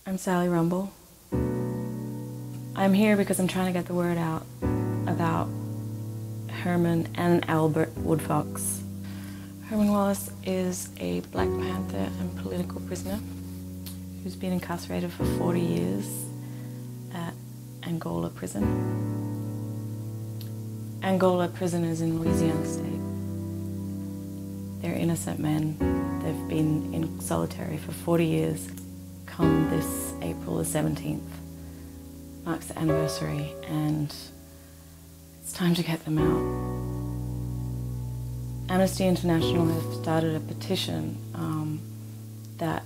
I'm Sally Rumble. I'm here because I'm trying to get the word out about Herman and Albert Woodfox. Herman Wallace is a Black Panther and political prisoner who's been incarcerated for 40 years at Angola prison. Angola prison is in Louisiana state. They're innocent men. They've been in solitary for 40 years. Come this April the 17th marks the anniversary, and it's time to get them out. Amnesty International has started a petition that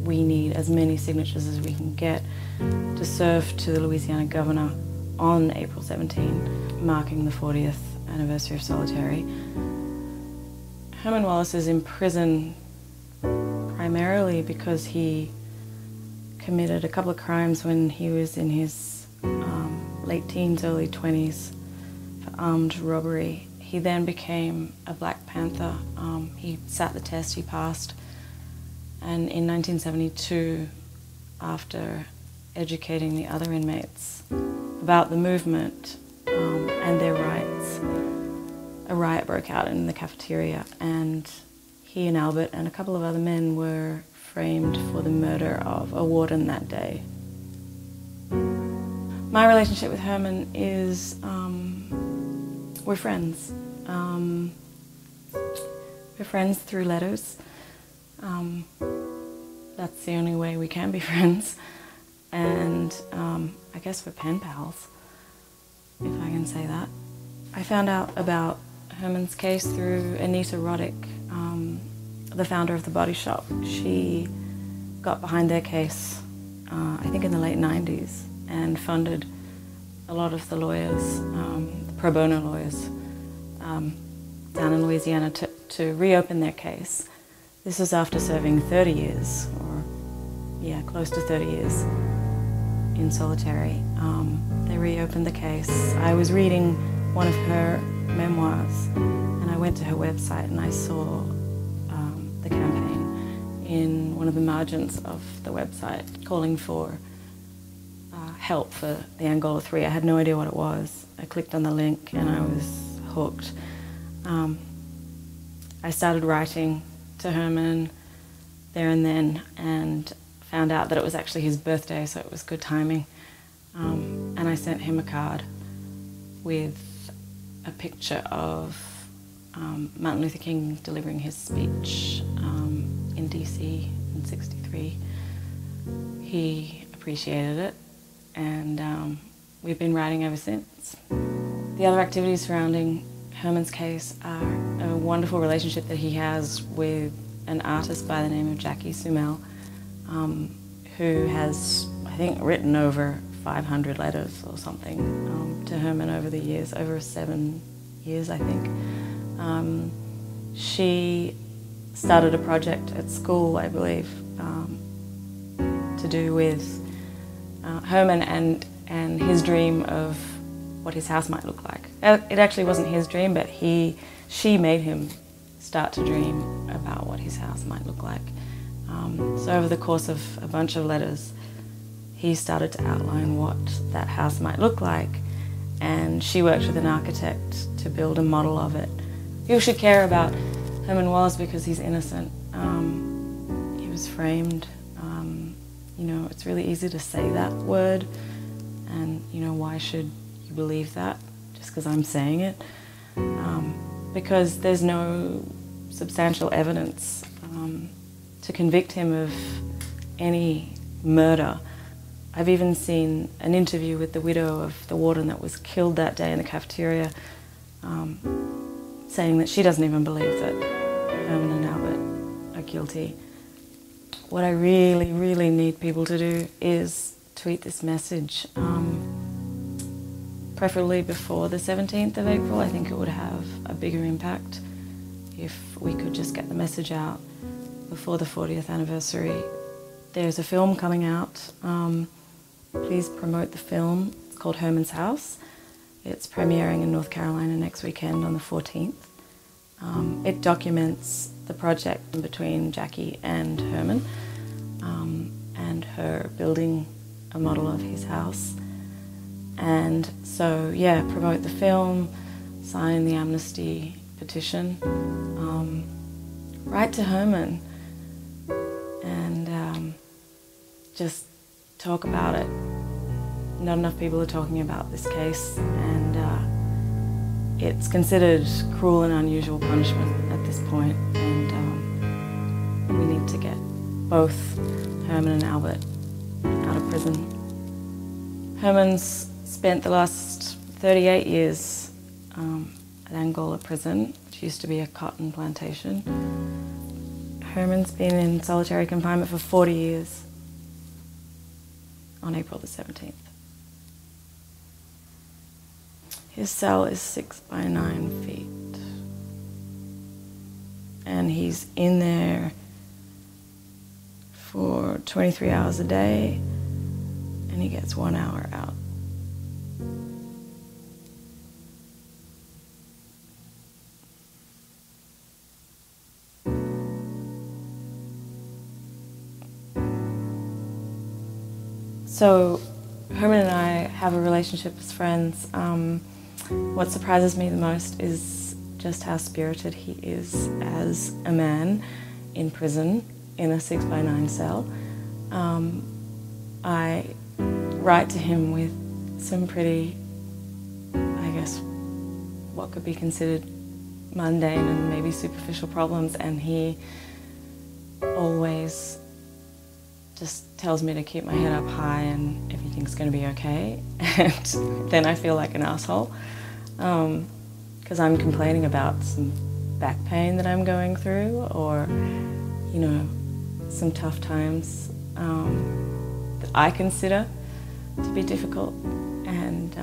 we need as many signatures as we can get to serve to the Louisiana governor on April 17, marking the 40th anniversary of solitary. Herman Wallace is in prison primarily because he committed a couple of crimes when he was in his late teens, early 20s for armed robbery. He then became a Black Panther. He sat the test, he passed, and in 1972, after educating the other inmates about the movement and their rights, a riot broke out in the cafeteria, and he and Albert and a couple of other men were framed for the murder of a warden that day. My relationship with Herman is, we're friends. We're friends through letters. That's the only way we can be friends. And I guess we're pen pals, if I can say that. I found out about Herman's case through Anita Roddick, the founder of The Body Shop. She got behind their case, I think in the late 90s, and funded a lot of the lawyers, the pro bono lawyers, down in Louisiana to reopen their case. This was after serving 30 years, or yeah, close to 30 years in solitary. They reopened the case. I was reading one of her memoirs, and I went to her website and I saw the campaign in one of the margins of the website calling for help for the Angola 3. I had no idea what it was. I clicked on the link and I was hooked. I started writing to Herman there and then, and found out that it was actually his birthday, so it was good timing. And I sent him a card with a picture of Martin Luther King delivering his speech in DC in '63. He appreciated it, and we've been writing ever since. The other activities surrounding Herman's case are a wonderful relationship that he has with an artist by the name of Jackie Sumel, who has, I think, written over 500 letters or something to Herman over the years, over 7 years, I think. She started a project at school, I believe, to do with Herman and his dream of what his house might look like. It actually wasn't his dream, but she made him start to dream about what his house might look like. So over the course of a bunch of letters, he started to outline what that house might look like, and she worked with an architect to build a model of it. People should care about Herman Wallace because he's innocent. He was framed. You know, it's really easy to say that word, and you know, why should you believe that just because I'm saying it? Because there's no substantial evidence to convict him of any murder. I've even seen an interview with the widow of the warden that was killed that day in the cafeteria, saying that she doesn't even believe that Herman and Albert are guilty. What I really, really need people to do is tweet this message, preferably before the 17th of April. I think it would have a bigger impact if we could just get the message out before the 40th anniversary. There's a film coming out. Please promote the film. It's called Herman's House. It's premiering in North Carolina next weekend on the 14th. It documents the project between Jackie and Herman. and her building a model of his house. And so, yeah, promote the film, sign the amnesty petition, write to Herman, and just talk about it. Not enough people are talking about this case, and it's considered cruel and unusual punishment at this point, and we need to get both Herman and Albert out of prison. Herman's spent the last 38 years at Angola prison, which used to be a cotton plantation. Herman's been in solitary confinement for 40 years on April the 17th. His cell is 6 by 9 feet. And he's in there for 23 hours a day, and he gets 1 hour out. So Herman and I have a relationship as friends. What surprises me the most is just how spirited he is as a man in prison in a 6 by 9 cell. I write to him with some pretty, I guess, what could be considered mundane and maybe superficial problems, and he always just tells me to keep my head up high and everything's going to be okay. And then I feel like an asshole because I'm complaining about some back pain that I'm going through, or, you know, some tough times that I consider to be difficult. And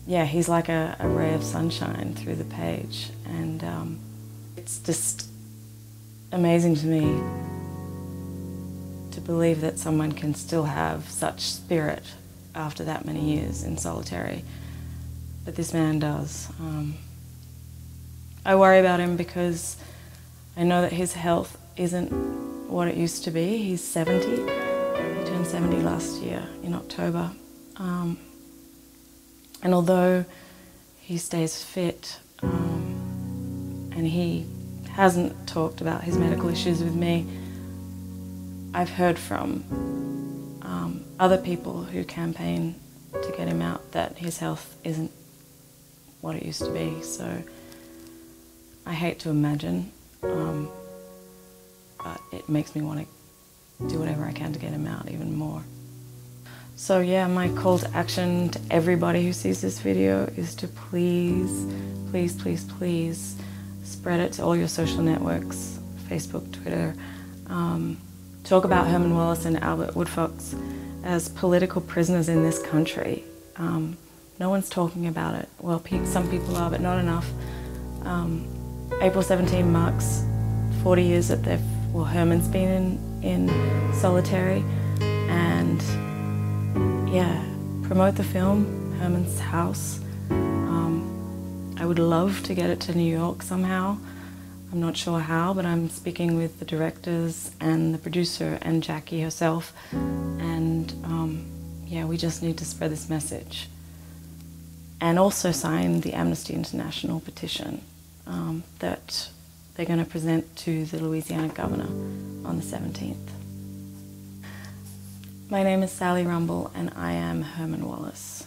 yeah, he's like a ray of sunshine through the page, and it's just amazing to me to believe that someone can still have such spirit after that many years in solitary. But this man does. I worry about him because I know that his health isn't what it used to be. He's 70. He turned 70 last year in October. And although he stays fit, and he hasn't talked about his medical issues with me, I've heard from other people who campaign to get him out that his health isn't what it used to be. So I hate to imagine, but it makes me want to do whatever I can to get him out even more. So yeah, my call to action to everybody who sees this video is to please, please, please, please spread it to all your social networks, Facebook, Twitter. Talk about Herman Wallace and Albert Woodfox as political prisoners in this country. No one's talking about it. Well, some people are, but not enough. April 17 marks 40 years that Herman's been in solitary, and yeah, promote the film, Herman's House. I would love to get it to New York somehow. I'm not sure how, but I'm speaking with the directors and the producer and Jackie herself, and yeah, we just need to spread this message. And also sign the Amnesty International petition that they're going to present to the Louisiana governor on the 17th. My name is Sally Rumble, and I am Herman Wallace.